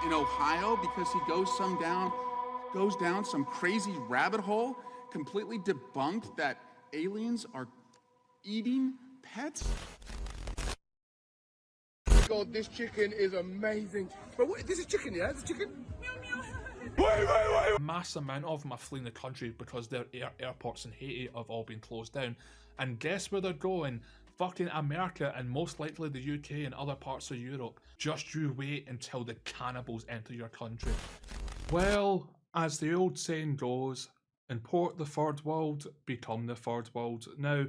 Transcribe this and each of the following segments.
in Ohio because he goes down some crazy rabbit hole, completely debunked that aliens are eating pets? God, this chicken is amazing. But what, this is chicken, yeah? This is chicken? A mass amount of them are fleeing the country because their airports in Haiti have all been closed down. And guess where they're going? Fucking America, and most likely the UK and other parts of Europe. Just you wait until the cannibals enter your country. Well, as the old saying goes, import the third world, become the third world. Now,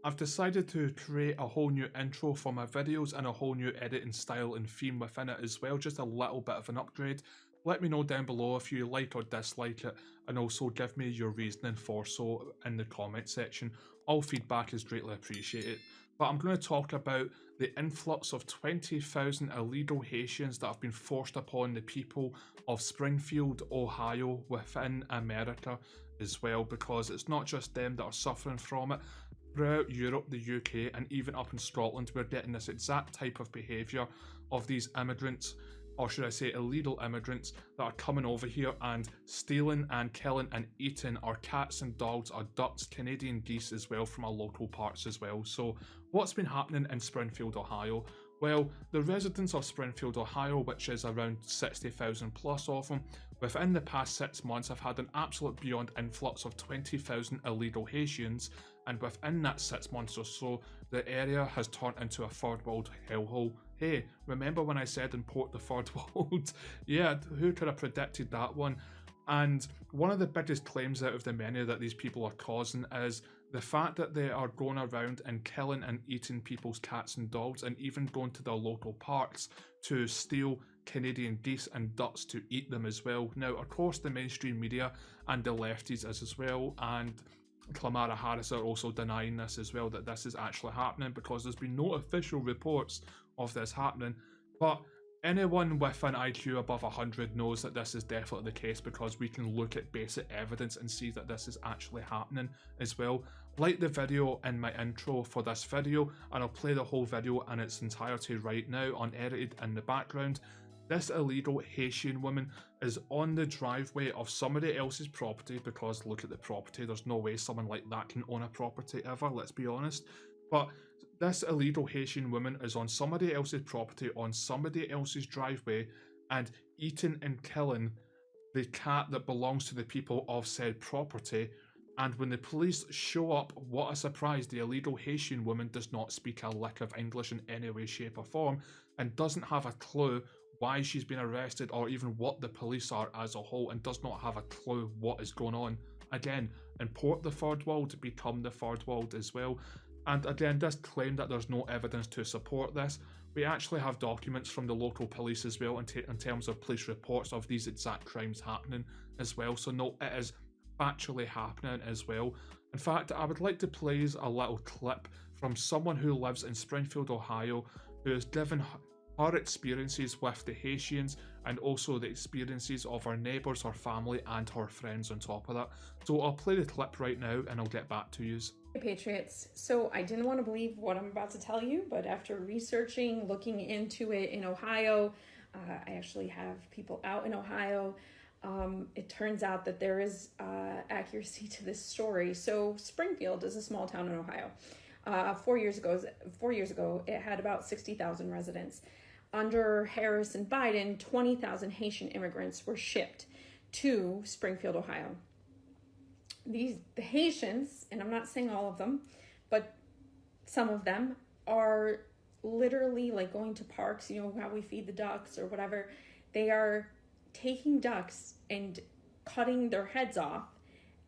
I've decided to create a whole new intro for my videos and a whole new editing style and theme within it as well, just a little bit of an upgrade. Let me know down below if you like or dislike it, and also give me your reasoning for so in the comment section. All feedback is greatly appreciated. But I'm going to talk about the influx of 20,000 illegal Haitians that have been forced upon the people of Springfield, Ohio within America as well, because it's not just them that are suffering from it. Throughout Europe, the UK, and even up in Scotland, we're getting this exact type of behaviour of these immigrants, or should I say illegal immigrants, that are coming over here and stealing and killing and eating our cats and dogs, our ducks, Canadian geese as well from our local parks as well. So what's been happening in Springfield, Ohio? Well, the residents of Springfield, Ohio, which is around 60,000 plus of them, within the past 6 months have had an absolute beyond influx of 20,000 illegal Haitians, and within that 6 months or so, the area has turned into a third world hellhole. Hey, remember when I said import the third world? Yeah, who could have predicted that one? And one of the biggest claims out of the many that these people are causing is the fact that they are going around and killing and eating people's cats and dogs, and even going to their local parks to steal Canadian geese and ducks to eat them as well. Now, of course, the mainstream media and the lefties is as well, and Kamala Harris are also denying this as well, that this is actually happening, because there's been no official reports of this happening. But anyone with an IQ above 100 knows that this is definitely the case, because we can look at basic evidence and see that this is actually happening as well. Like the video in my intro for this video, and I'll play the whole video in its entirety right now, unedited in the background. This illegal Haitian woman is on the driveway of somebody else's property, because look at the property, there's no way someone like that can own a property ever, let's be honest. But this illegal Haitian woman is on somebody else's property, on somebody else's driveway, and eating and killing the cat that belongs to the people of said property. And when the police show up, what a surprise, the illegal Haitian woman does not speak a lick of English in any way, shape or form, and doesn't have a clue why she's been arrested or even what the police are as a whole, and does not have a clue what is going on. Again, import the third world, become the third world as well. And again, this claim that there's no evidence to support this, we actually have documents from the local police as well in terms of police reports of these exact crimes happening as well. So no, it is factually happening as well. In fact, I would like to play a little clip from someone who lives in Springfield, Ohio, who has given her experiences with the Haitians, and also the experiences of her neighbours, her family and her friends on top of that. So I'll play the clip right now and I'll get back to you. Hey Patriots, so I didn't want to believe what I'm about to tell you, but after researching, looking into it in Ohio, I actually have people out in Ohio. It turns out that there is accuracy to this story. So Springfield is a small town in Ohio. 4 years ago, it had about 60,000 residents. Under Harris and Biden, 20,000 Haitian immigrants were shipped to Springfield, Ohio. The Haitians, and I'm not saying all of them, but some of them are literally like going to parks, you know, how we feed the ducks or whatever. They are taking ducks and cutting their heads off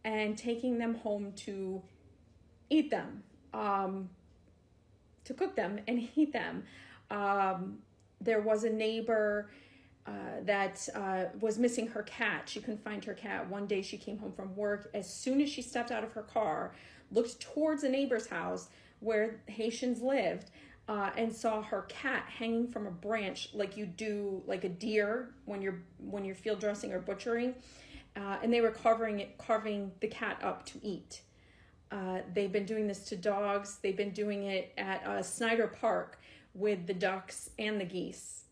and taking them home to eat them, to cook them and eat them. There was a neighbor that was missing her cat. She couldn't find her cat. One day she came home from work. As soon as she stepped out of her car, looked towards a neighbor's house where Haitians lived, and saw her cat hanging from a branch, like you do like a deer when you're field dressing or butchering, and they were carving the cat up to eat. They've been doing this to dogs. They've been doing it at Snyder Park with the ducks and the geese.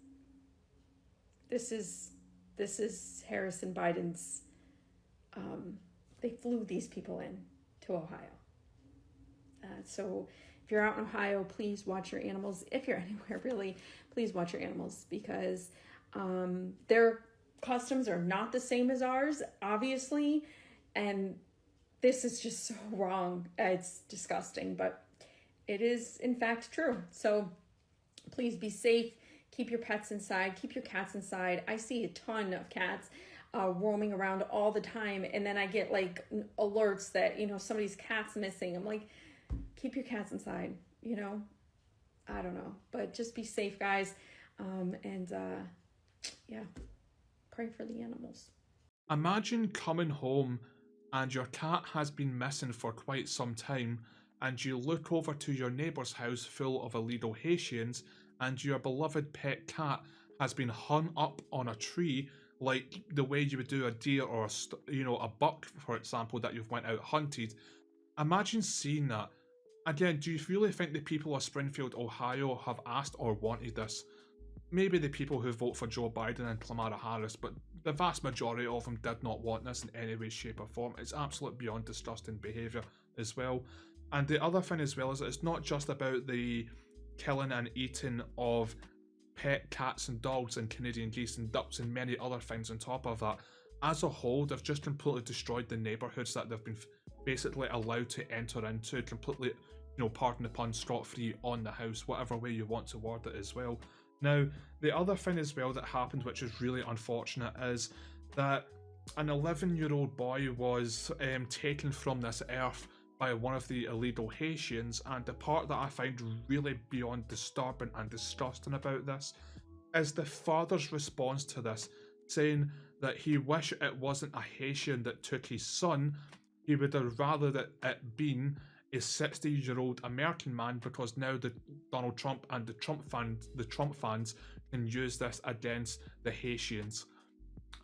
This is this is Harris and Biden's, they flew these people in to Ohio. So if you're out in Ohio, please watch your animals. If you're anywhere, really, please watch your animals, because their customs are not the same as ours, obviously. And this is just so wrong. It's disgusting, but it is in fact true. So please be safe. Keep your pets inside. Keep your cats inside. I see a ton of cats roaming around all the time. And then I get like alerts that, somebody's cat's missing. I'm like, keep your cats inside, I don't know, but just be safe, guys. Yeah, pray for the animals. Imagine coming home and your cat has been missing for quite some time, and you look over to your neighbour's house full of illegal Haitians, and your beloved pet cat has been hung up on a tree like the way you would do a deer or a buck, for example, that you've went out hunted. Imagine seeing that. Again, do you really think the people of Springfield, Ohio have asked or wanted this? Maybe the people who vote for Joe Biden and Kamala Harris, but the vast majority of them did not want this in any way, shape or form. It's absolute beyond disgusting behaviour as well. And the other thing as well is that it's not just about the killing and eating of pet cats and dogs and Canadian geese and ducks and many other things on top of that. As a whole, they've just completely destroyed the neighbourhoods that they've been basically allowed to enter into, completely, pardon the pun, scot-free on the house, whatever way you want to word it as well. Now, the other thing as well that happened, which is really unfortunate, is that an 11-year-old boy was taken from this earth by one of the illegal Haitians, and the part that I find really beyond disturbing and disgusting about this is the father's response to this, saying that he wished it wasn't a Haitian that took his son. He would have rather that it been a 60-year-old American man, because now the Donald Trump and the Trump fans can use this against the Haitians.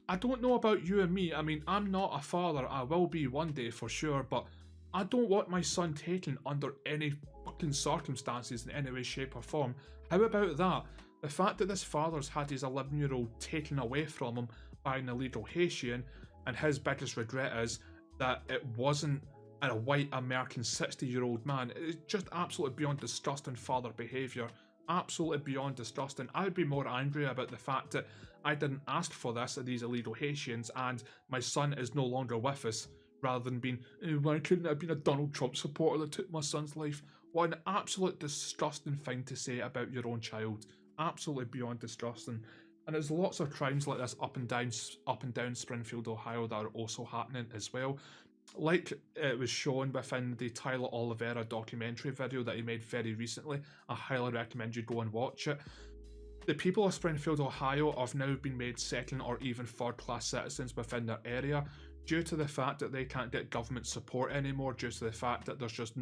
I don't know about you and me. I mean, I'm not a father. I will be one day for sure, but I don't want my son taken under any fucking circumstances in any way, shape or form. How about that? The fact that this father's had his 11-year-old taken away from him by an illegal Haitian, and his biggest regret is that it wasn't a white American 60-year-old man. It's just absolutely beyond disgusting father behaviour. Absolutely beyond disgusting. I would be more angry about the fact that I didn't ask for this of these illegal Haitians and my son is no longer with us, rather than being, why couldn't it have been a Donald Trump supporter that took my son's life? What an absolute disgusting thing to say about your own child. Absolutely beyond disgusting. And there's lots of crimes like this up and down Springfield, Ohio, that are also happening as well. Like it was shown within the Tyler Oliveira documentary video that he made very recently. I highly recommend you go and watch it. The people of Springfield, Ohio have now been made second or even third class citizens within their area due to the fact that they can't get government support anymore, due to the fact that there's just,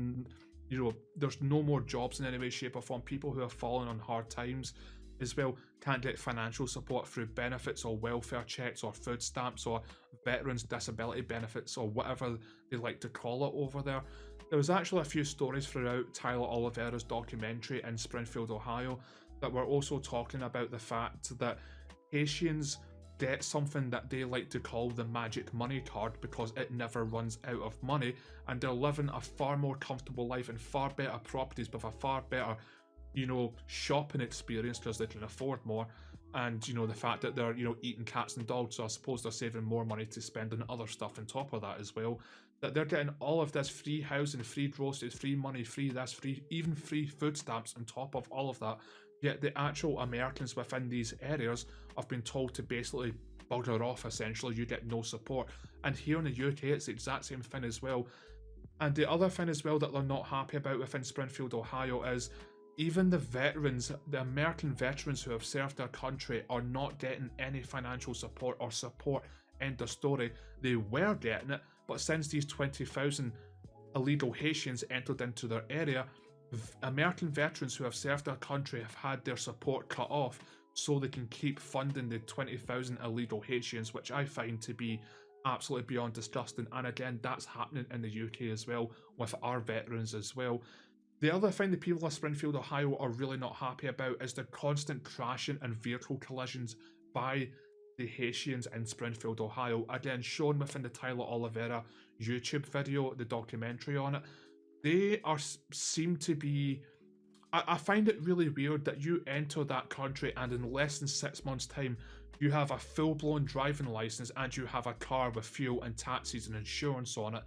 there's no more jobs in any way, shape or form. People who have fallen on hard times as well can't get financial support through benefits or welfare checks or food stamps or veterans disability benefits or whatever they like to call it over there. There was actually a few stories throughout Tyler Oliveira's documentary in Springfield, Ohio, that were also talking about the fact that Haitians get something that they like to call the magic money card because it never runs out of money, and they're living a far more comfortable life in far better properties with a far better shopping experience because they can afford more, and the fact that they're eating cats and dogs, so I suppose they're saving more money to spend on other stuff on top of that as well, that they're getting all of this free housing, free groceries, free money, free this, free, even free food stamps on top of all of that. Yet the actual Americans within these areas have been told to basically bugger off, essentially. You get no support. And here in the UK, it's the exact same thing as well. And the other thing as well that they're not happy about within Springfield, Ohio, is even the veterans, the American veterans who have served their country, are not getting any financial support or support. End of story. They were getting it, but since these 20,000 illegal Haitians entered into their area, American veterans who have served their country have had their support cut off so they can keep funding the 20,000 illegal Haitians, which I find to be absolutely beyond disgusting. And again, that's happening in the UK as well with our veterans as well. The other thing the people of Springfield, Ohio are really not happy about is the constant crashing and vehicle collisions by the Haitians in Springfield, Ohio, again shown within the Tyler Oliveira YouTube video, the documentary on it. They seem to be. I find it really weird that you enter that country and in less than 6 months' time, you have a full-blown driving license and you have a car with fuel and taxis and insurance on it,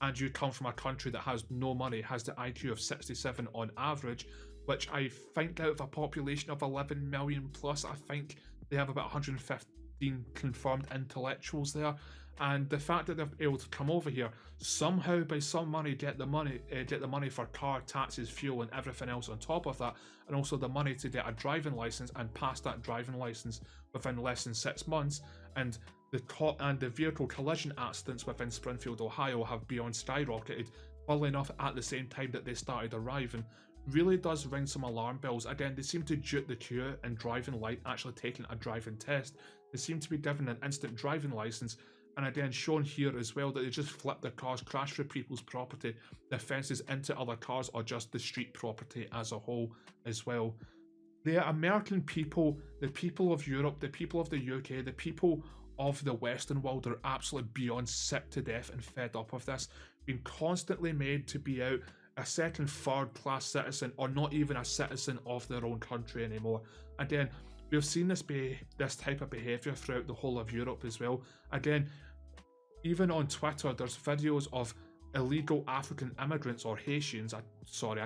and you come from a country that has no money, has the IQ of 67 on average, which I think out of a population of 11 million plus, I think they have about 115 confirmed intellectuals there. And the fact that they're able to come over here, somehow by some money get the money for car, taxes, fuel, and everything else on top of that, and also the money to get a driving license and pass that driving license within less than 6 months, and the vehicle collision accidents within Springfield, Ohio, have beyond skyrocketed. Funnily enough, at the same time that they started arriving, really does ring some alarm bells. Again, they seem to jut the queue in driving light, actually taking a driving test. They seem to be given an instant driving license. And again, shown here as well that they just flip their cars, crash through people's property, their fences into other cars, or just the street property as a whole as well. The American people, the people of Europe, the people of the UK, the people of the Western world are absolutely beyond sick to death and fed up of this, being constantly made to be out a second, third class citizen, or not even a citizen of their own country anymore. Again, we've seen this type of behaviour throughout the whole of Europe as well. Again, even on Twitter, there's videos of illegal African immigrants, or Haitians, I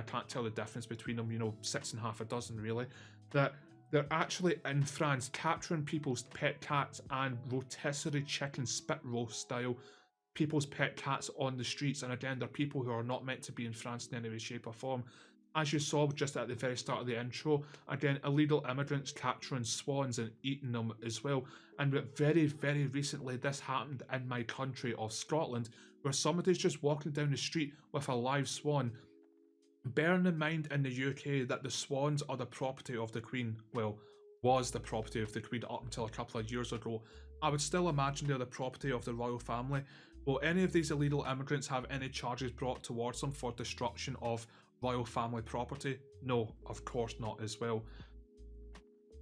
can't tell the difference between them, 6.5 really, that they're actually in France capturing people's pet cats and rotisserie chicken spit roast style people's pet cats on the streets. And again, they're people who are not meant to be in France in any way, shape or form. As you saw just at the very start of the intro, again, illegal immigrants capturing swans and eating them as well. And very, very recently, this happened in my country of Scotland, where somebody's just walking down the street with a live swan. Bearing in mind in the UK that the swans are the property of the Queen, well, was the property of the Queen up until a couple of years ago. I would still imagine they're the property of the royal family. Will any of these illegal immigrants have any charges brought towards them for destruction of royal family property? No, of course not as well.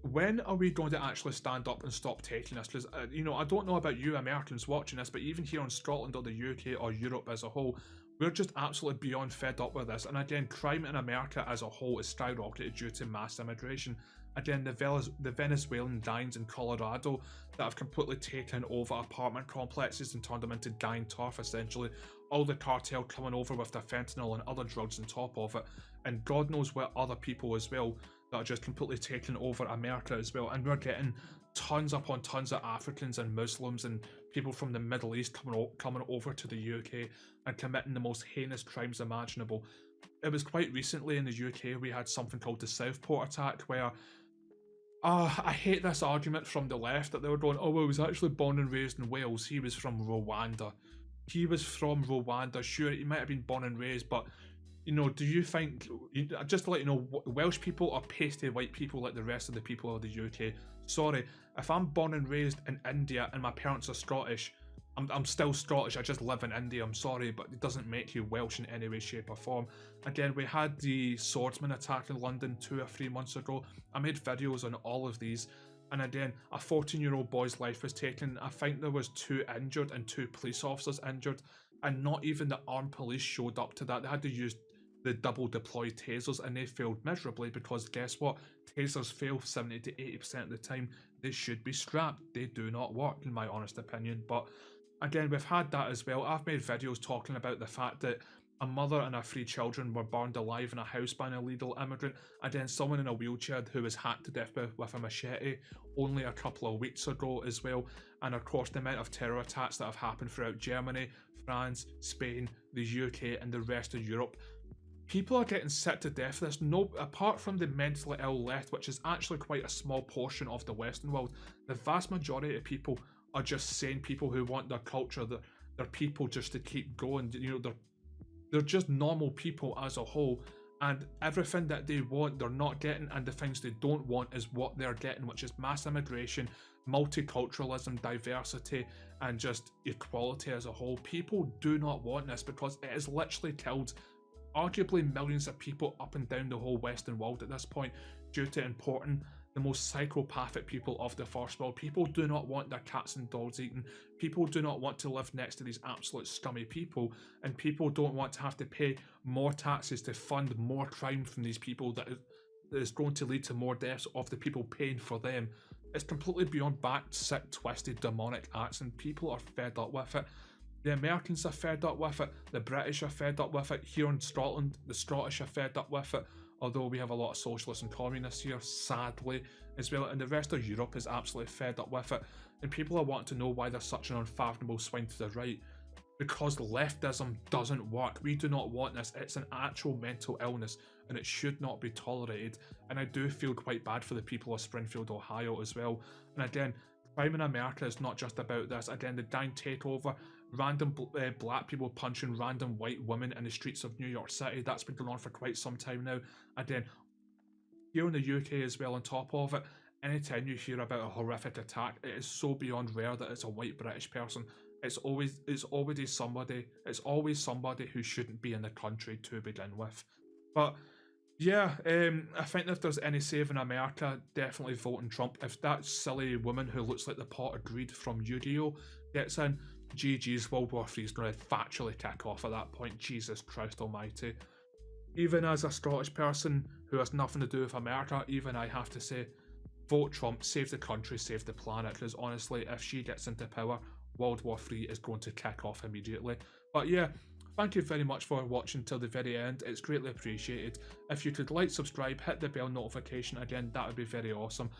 When are we going to actually stand up and stop taking this? Because, I don't know about you Americans watching this, but even here in Scotland or the UK or Europe as a whole, we're just absolutely beyond fed up with this. And again, crime in America as a whole is skyrocketed due to mass immigration. Again, the Venezuelan gangs in Colorado that have completely taken over apartment complexes and turned them into gang turf, essentially. All the cartel coming over with their fentanyl and other drugs on top of it. And God knows what other people as well that are just completely taking over America as well. And we're getting tons upon tons of Africans and Muslims and people from the Middle East coming over to the UK and committing the most heinous crimes imaginable. It was quite recently in the UK we had something called the Southport attack, where I hate this argument from the left that they were going, oh, well, he was actually born and raised in Wales, he was from Rwanda. He was from Rwanda, sure, he might have been born and raised, but, do you think, just to let you know, Welsh people are pasty white people like the rest of the people of the UK. Sorry, if I'm born and raised in India and my parents are Scottish, I'm still Scottish, I just live in India, I'm sorry, but it doesn't make you Welsh in any way, shape or form. Again, we had the swordsman attack in London 2 or 3 months ago. I made videos on all of these, and again, a 14-year-old boy's life was taken. I think there was 2 injured and 2 police officers injured, and not even the armed police showed up to that. They had to use the double deployed tasers, and they failed miserably because guess what? Tasers fail 70 to 80% of the time. They should be scrapped. They do not work, in my honest opinion. But again, we've had that as well. I've made videos talking about the fact that a mother and her 3 children were burned alive in a house by an illegal immigrant. Again, someone in a wheelchair who was hacked to death with a machete only a couple of weeks ago as well. And of course, the amount of terror attacks that have happened throughout Germany, France, Spain, the UK, and the rest of Europe. People are getting sick to death. There's no, apart from the mentally ill left, which is actually quite a small portion of the Western world, the vast majority of people are just sane people who want their culture, their people just to keep going. They're just normal people as a whole, and everything that they want they're not getting, and the things they don't want is what they're getting, which is mass immigration, multiculturalism, diversity, and just equality as a whole. People do not want this because it has literally killed arguably millions of people up and down the whole Western world at this point due to importing the most psychopathic people of the first world. People do not want their cats and dogs eaten. People do not want to live next to these absolute scummy people, and people don't want to have to pay more taxes to fund more crime from these people that is going to lead to more deaths of the people paying for them. It's completely beyond back, sick, twisted, demonic acts, and people are fed up with it. The Americans are fed up with it. The British are fed up with it. Here in Scotland, the Scottish are fed up with it. Although we have a lot of socialists and communists here, sadly, as well. And the rest of Europe is absolutely fed up with it. And people are wanting to know why there's such an unfathomable swing to the right. Because leftism doesn't work. We do not want this. It's an actual mental illness, and it should not be tolerated. And I do feel quite bad for the people of Springfield, Ohio as well. And again, crime in America is not just about this. Again, the gang takeover, random black people punching random white women in the streets of New York City, that's been going on for quite some time now. Again, here in the UK as well, on top of it, anytime you hear about a horrific attack, it is so beyond rare that it's a white British person. It's always somebody who shouldn't be in the country to begin with. But yeah, I think if there's any saving America, definitely voting Trump. If that silly woman who looks like the pot of greed from Yu-Gi-Oh gets in, GG's, World War III is going to factually kick off at that point. Jesus Christ almighty. Even as a Scottish person who has nothing to do with America, even I have to say, vote Trump, save the country, save the planet, because honestly, if she gets into power, World War III is going to kick off immediately. But yeah, thank you very much for watching till the very end. It's greatly appreciated. If you could like, subscribe, hit the bell notification again, that would be very awesome.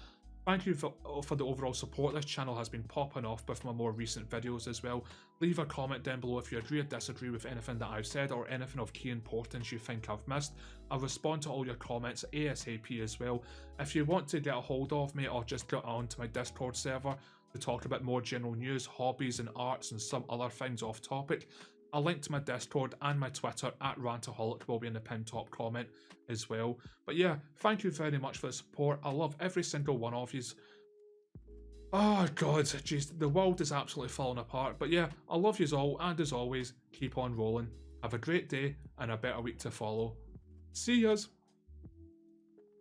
Thank you for the overall support. This channel has been popping off with my more recent videos as well. Leave a comment down below if you agree or disagree with anything that I've said or anything of key importance you think I've missed. I'll respond to all your comments ASAP as well. If you want to get a hold of me or just get on to my Discord server to talk about more general news, hobbies and arts and some other things off topic, a link to my Discord and my Twitter at rant-A-holic will be in the pinned top comment as well. But yeah, thank you very much for the support. I love every single one of yous. Oh god, jeez, the world is absolutely falling apart. But yeah, I love yous all, and as always, keep on rolling. Have a great day and a better week to follow. See yous!